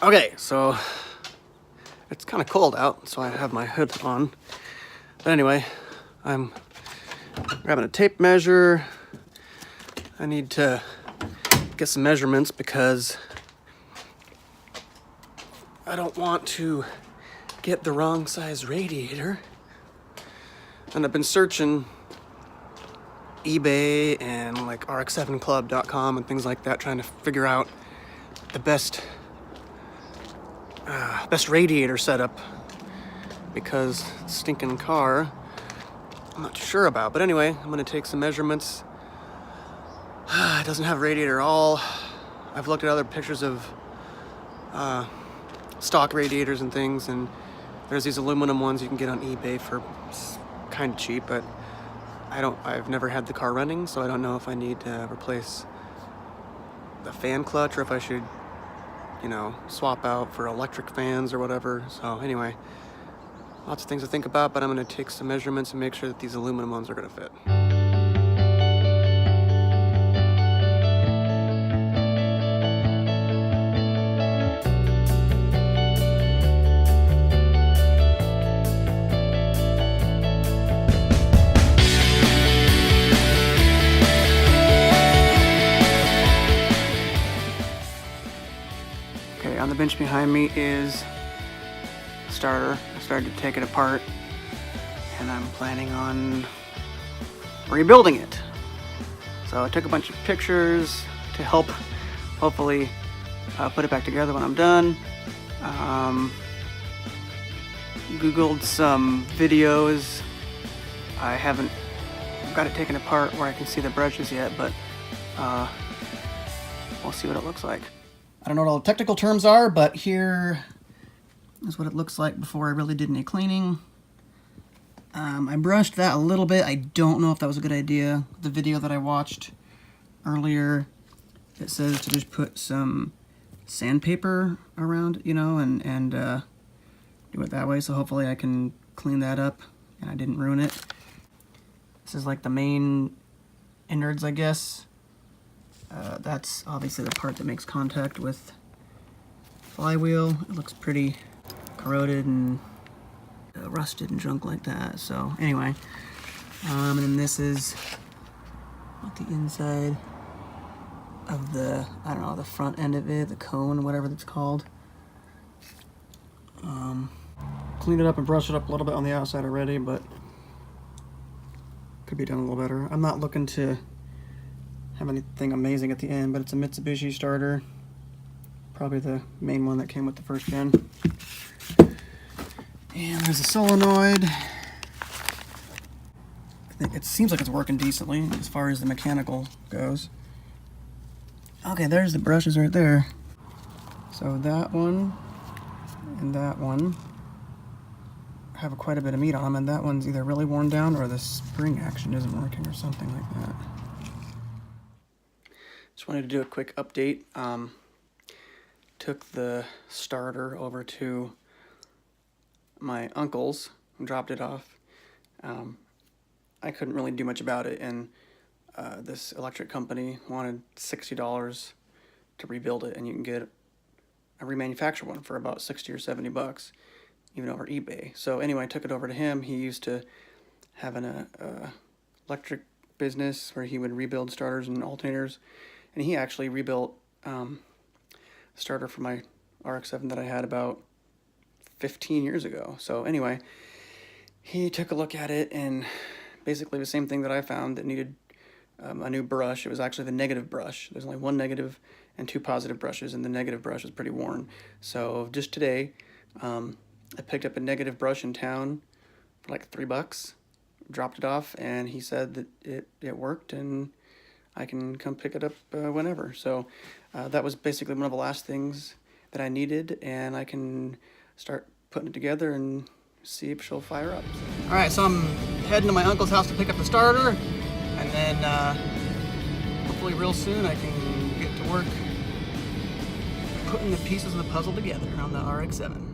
Okay, so it's kind of cold out, so I have my hood on. But anyway, I'm grabbing a tape measure. I need to get some measurements because I don't want to get the wrong size radiator. And I've been searching eBay and like RX7club.com and things like that, trying to figure out the best radiator setup because stinking car I'm not sure about. But anyway, I'm gonna take some measurements. It doesn't have radiator at all. I've looked at other pictures of stock radiators and things, and there's these aluminum ones you can get on eBay for kind of cheap, but I've never had the car running, so I don't know if I need to replace the fan clutch or if I should, you know, swap out for electric fans or whatever. So anyway, lots of things to think about, but I'm gonna take some measurements and make sure that these aluminum ones are gonna fit. Okay, on the bench behind me is the starter. I started to take it apart, and I'm planning on rebuilding it. So I took a bunch of pictures to help hopefully put it back together when I'm done. Googled some videos. I haven't got it taken apart where I can see the brushes yet, but we'll see what it looks like. I don't know what all the technical terms are, but here is what it looks like before I really did any cleaning. I brushed that a little bit. I don't know if that was a good idea. The video that I watched earlier, it says to just put some sandpaper around, you know, and do it that way. So hopefully I can clean that up and I didn't ruin it. This is like the main innards, I guess. That's obviously the part that makes contact with flywheel. It looks pretty corroded and rusted and junk like that. So anyway, and then this is what the inside of the, I don't know, the front end of it, the cone, whatever that's called. Cleaned it up and brushed it up a little bit on the outside already, but could be done a little better. I'm not looking to have anything amazing at the end, but it's a Mitsubishi starter. Probably the main one that came with the first gen. And there's a solenoid. I think it seems like it's working decently as far as the mechanical goes. Okay, there's the brushes right there. So that one and that one have quite a bit of meat on them, and that one's either really worn down or the spring action isn't working or something like that. Just wanted to do a quick update. Took the starter over to my uncle's and dropped it off. I couldn't really do much about it, and this electric company wanted $60 to rebuild it, and you can get a remanufactured one for about 60 or 70 bucks, even over eBay. So anyway, I took it over to him. He used to have an electric business where he would rebuild starters and alternators, and he actually rebuilt a starter for my RX-7 that I had about 15 years ago. So anyway, he took a look at it, and basically the same thing that I found that needed a new brush. It was actually the negative brush. There's only one negative and two positive brushes, and the negative brush is pretty worn. So just today, I picked up a negative brush in town for like $3, dropped it off, and he said that it worked, and I can come pick it up whenever. So that was basically one of the last things that I needed, and I can start putting it together and see if she'll fire up. All right, so I'm heading to my uncle's house to pick up the starter, and then hopefully real soon I can get to work putting the pieces of the puzzle together on the RX-7.